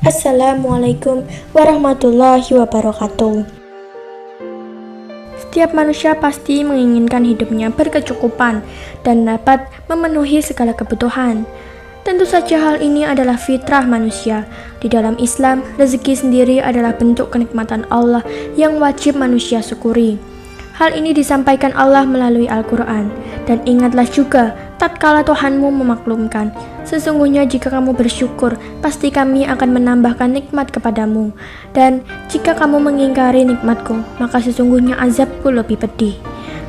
Assalamualaikum warahmatullahi wabarakatuh. Setiap manusia pasti menginginkan hidupnya berkecukupan dan dapat memenuhi segala kebutuhan. Tentu saja hal ini adalah fitrah manusia. Di dalam Islam, rezeki sendiri adalah bentuk kenikmatan Allah yang wajib manusia syukuri. Hal ini disampaikan Allah melalui Al-Quran. Dan ingatlah juga, tatkala Tuhanmu memaklumkan, sesungguhnya jika kamu bersyukur, pasti kami akan menambahkan nikmat kepadamu. Dan jika kamu mengingkari nikmatku, maka sesungguhnya azabku lebih pedih.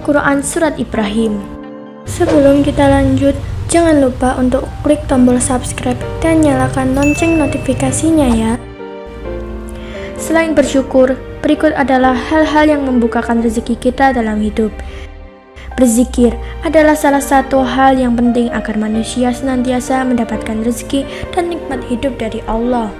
Quran Surat Ibrahim. Sebelum kita lanjut, jangan lupa untuk klik tombol subscribe dan nyalakan lonceng notifikasinya ya. Selain bersyukur, berikut adalah hal-hal yang membukakan rezeki kita dalam hidup. Berzikir adalah salah satu hal yang penting agar manusia senantiasa mendapatkan rezeki dan nikmat hidup dari Allah.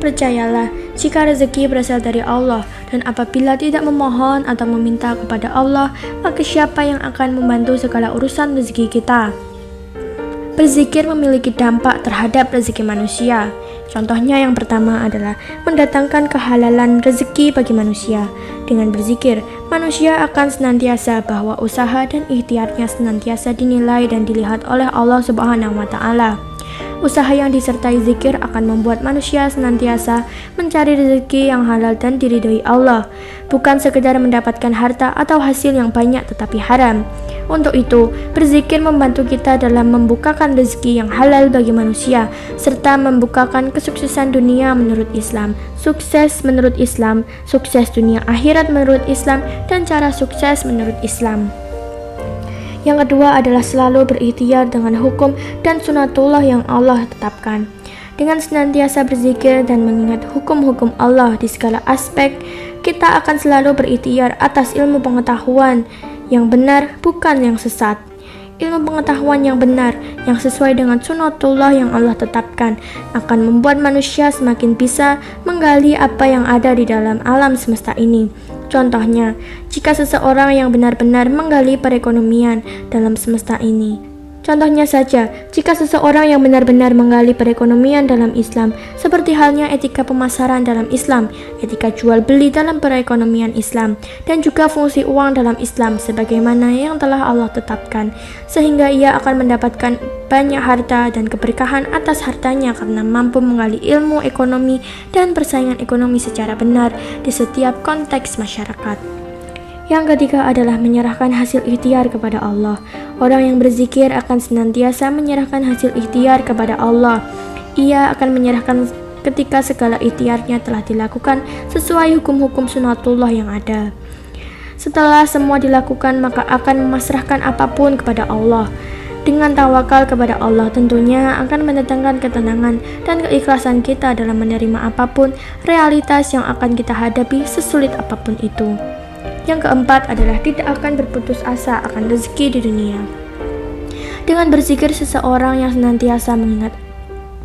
Percayalah, jika rezeki berasal dari Allah dan apabila tidak memohon atau meminta kepada Allah, maka siapa yang akan membantu segala urusan rezeki kita? Berzikir memiliki dampak terhadap rezeki manusia. Contohnya yang pertama adalah mendatangkan kehalalan rezeki bagi manusia. Dengan berzikir, manusia akan senantiasa bahwa usaha dan ikhtiarnya senantiasa dinilai dan dilihat oleh Allah Subhanahu wa Ta'ala. Usaha yang disertai zikir akan membuat manusia senantiasa mencari rezeki yang halal dan diridhoi Allah, bukan sekedar mendapatkan harta atau hasil yang banyak tetapi haram. Untuk itu, berzikir membantu kita dalam membukakan rezeki yang halal bagi manusia, serta membukakan kesuksesan dunia menurut Islam, sukses menurut Islam, sukses dunia akhirat menurut Islam, dan cara sukses menurut Islam. Yang kedua adalah selalu berikhtiar dengan hukum dan sunatullah yang Allah tetapkan. Dengan senantiasa berzikir dan mengingat hukum-hukum Allah di segala aspek, kita akan selalu berikhtiar atas ilmu pengetahuan yang benar, bukan yang sesat. Ilmu pengetahuan yang benar, yang sesuai dengan sunatullah yang Allah tetapkan, akan membuat manusia semakin bisa menggali apa yang ada di dalam alam semesta ini. Contohnya, jika seseorang yang benar-benar menggali perekonomian dalam semesta ini. Contohnya saja, jika seseorang yang benar-benar menggali perekonomian dalam Islam, seperti halnya etika pemasaran dalam Islam, etika jual beli dalam perekonomian Islam, dan juga fungsi uang dalam Islam sebagaimana yang telah Allah tetapkan, sehingga ia akan mendapatkan banyak harta dan keberkahan atas hartanya karena mampu menggali ilmu ekonomi dan persaingan ekonomi secara benar di setiap konteks masyarakat. Yang ketiga adalah menyerahkan hasil ikhtiar kepada Allah. Orang yang berzikir akan senantiasa menyerahkan hasil ikhtiar kepada Allah. Ia akan menyerahkan ketika segala ikhtiarnya telah dilakukan sesuai hukum-hukum sunatullah yang ada. Setelah semua dilakukan, maka akan memasrahkan apapun kepada Allah. Dengan tawakal kepada Allah tentunya akan mendatangkan ketenangan dan keikhlasan kita dalam menerima apapun realitas yang akan kita hadapi sesulit apapun itu. Yang keempat adalah tidak akan berputus asa akan rezeki di dunia. Dengan berzikir, seseorang yang senantiasa mengingat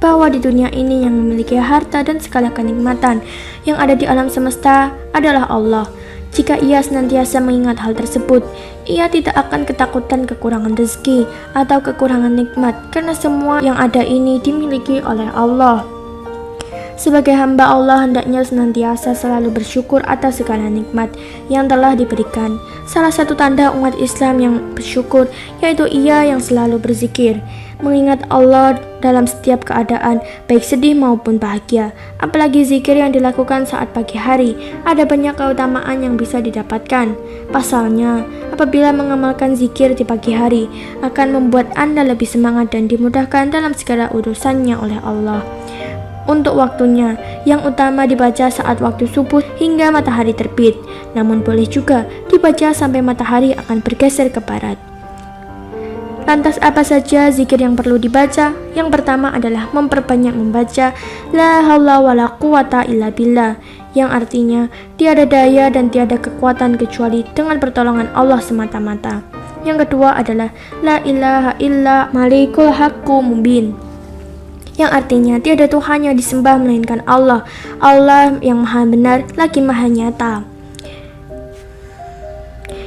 bahwa di dunia ini yang memiliki harta dan segala kenikmatan yang ada di alam semesta adalah Allah. Jika ia senantiasa mengingat hal tersebut, ia tidak akan ketakutan kekurangan rezeki atau kekurangan nikmat, karena semua yang ada ini dimiliki oleh Allah. Sebagai hamba Allah, hendaknya senantiasa selalu bersyukur atas segala nikmat yang telah diberikan. Salah satu tanda umat Islam yang bersyukur yaitu ia yang selalu berzikir, mengingat Allah dalam setiap keadaan, baik sedih maupun bahagia. Apalagi zikir yang dilakukan saat pagi hari, ada banyak keutamaan yang bisa didapatkan. Pasalnya, apabila mengamalkan zikir di pagi hari, akan membuat Anda lebih semangat dan dimudahkan dalam segala urusannya oleh Allah. Untuk waktunya, yang utama dibaca saat waktu subuh hingga matahari terbit, namun boleh juga dibaca sampai matahari akan bergeser ke barat. Lantas apa saja zikir yang perlu dibaca? Yang pertama adalah memperbanyak membaca La haula wala quwata illa billah, yang artinya tiada daya dan tiada kekuatan kecuali dengan pertolongan Allah semata-mata. Yang kedua adalah La ilaha illa malikul haqqu mubin, yang artinya tiada Tuhan yang disembah melainkan Allah, Allah yang maha benar lagi maha nyata.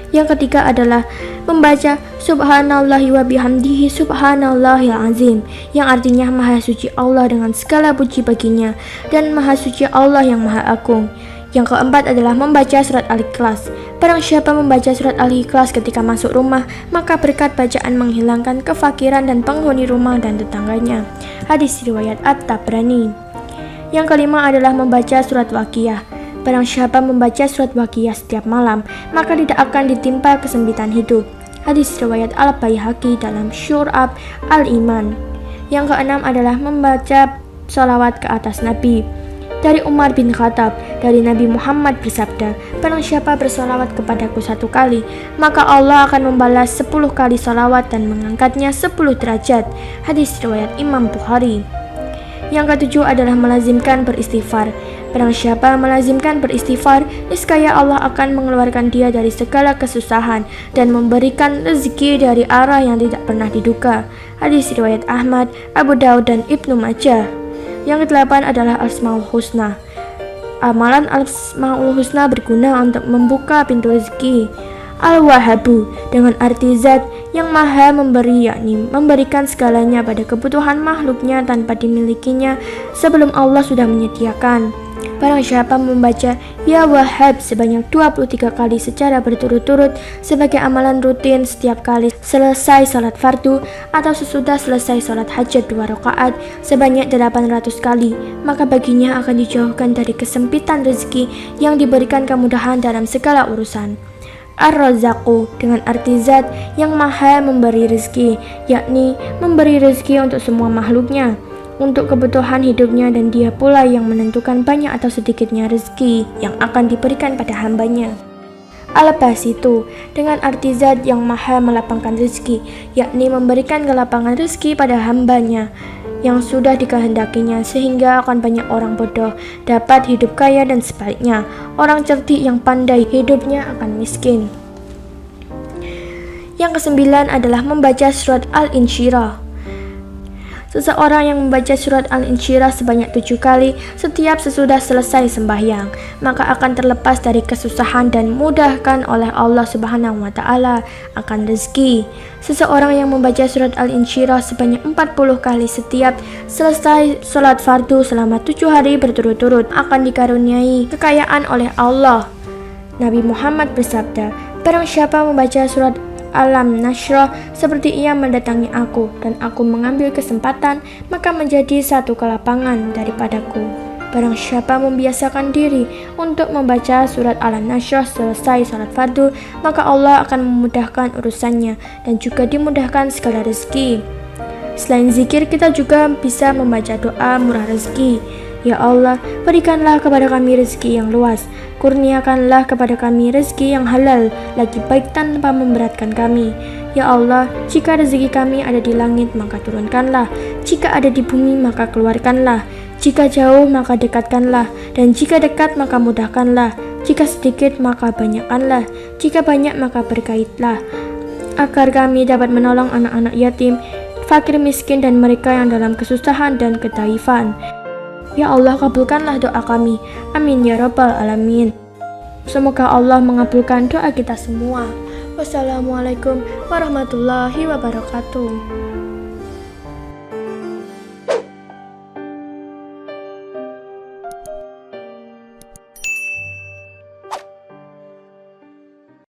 Yang ketiga adalah membaca Subhanallahi wa bihamdihi subhanallahil azim, yang artinya Maha Suci Allah dengan segala puji baginya, dan Maha Suci Allah yang Maha Agung. Yang keempat adalah membaca surat Al-Ikhlas. Barang siapa membaca surat Al-Ikhlas ketika masuk rumah, maka berkat bacaan menghilangkan kefakiran dan penghuni rumah dan tetangganya. Hadis riwayat At-Tabrani. Yang kelima adalah membaca surat Waqiah. Barang siapa membaca surat Waqiah setiap malam, maka tidak akan ditimpa kesempitan hidup. Hadis riwayat Al-Baihaqi dalam Syur'ab Al-Iman. Yang keenam adalah membaca sholawat ke atas Nabi. Dari Umar bin Khattab, dari Nabi Muhammad bersabda, barang siapa bersolawat kepadaku 1 kali, maka Allah akan membalas 10 kali solawat dan mengangkatnya 10 derajat. Hadis riwayat Imam Bukhari. Yang ketujuh adalah melazimkan beristighfar. Barang siapa melazimkan beristighfar, niscaya Allah akan mengeluarkan dia dari segala kesusahan dan memberikan rezeki dari arah yang tidak pernah diduga. Hadis riwayat Ahmad, Abu Daud, dan Ibnu Majah. Yang kedelapan adalah Asmaul Husna. Amalan Asmaul Husna berguna untuk membuka pintu rezeki. Al-Wahhabu dengan arti zat yang maha memberi, yakni memberikan segalanya pada kebutuhan makhluknya tanpa dimilikinya sebelum Allah sudah menyediakan. Barang siapa membaca Ya Wahhab sebanyak 23 kali secara berturut-turut sebagai amalan rutin setiap kali selesai salat fardu atau sesudah selesai salat hajat 2 rakaat sebanyak 800 kali, maka baginya akan dijauhkan dari kesempitan rezeki yang diberikan kemudahan dalam segala urusan. Ar-Razzaqu dengan arti zat yang maha memberi rezeki, yakni memberi rezeki untuk semua makhluknya, untuk kebutuhan hidupnya, dan dia pula yang menentukan banyak atau sedikitnya rezeki yang akan diberikan pada hambanya. Al-Basitu dengan arti zat yang maha melapangkan rezeki, yakni memberikan kelapangan rezeki pada hambanya yang sudah dikehendakinya, sehingga akan banyak orang bodoh dapat hidup kaya dan sebaliknya orang cerdik yang pandai hidupnya akan miskin. Yang kesembilan adalah membaca surat Al-Insyirah. Seseorang yang membaca surat Al-Insyirah sebanyak 7 kali setiap sesudah selesai sembahyang, maka akan terlepas dari kesusahan dan mudahkan oleh Allah Subhanahu wa Ta'ala akan rezeki. Seseorang yang membaca surat Al-Insyirah sebanyak 40 kali setiap selesai sholat fardu selama 7 hari berturut-turut akan dikaruniai kekayaan oleh Allah. Nabi Muhammad bersabda, barang siapa membaca surat Alam Nashrah seperti ia mendatangi aku dan aku mengambil kesempatan, maka menjadi satu kelapangan daripadaku. Barang siapa membiasakan diri untuk membaca surat Alam Nashrah selesai salat fardu, maka Allah akan memudahkan urusannya dan juga dimudahkan segala rezeki. Selain zikir, kita juga bisa membaca doa murah rezeki. Ya Allah, berikanlah kepada kami rezeki yang luas, kurniakanlah kepada kami rezeki yang halal, lagi baik tanpa memberatkan kami. Ya Allah, jika rezeki kami ada di langit, maka turunkanlah. Jika ada di bumi, maka keluarkanlah. Jika jauh, maka dekatkanlah. Dan jika dekat, maka mudahkanlah. Jika sedikit, maka banyakkanlah. Jika banyak, maka berkaitlah. Agar kami dapat menolong anak-anak yatim, fakir miskin, dan mereka yang dalam kesusahan dan kedaifan. Ya Allah, kabulkanlah doa kami. Amin ya rabbal alamin. Semoga Allah mengabulkan doa kita semua. Wassalamualaikum warahmatullahi wabarakatuh.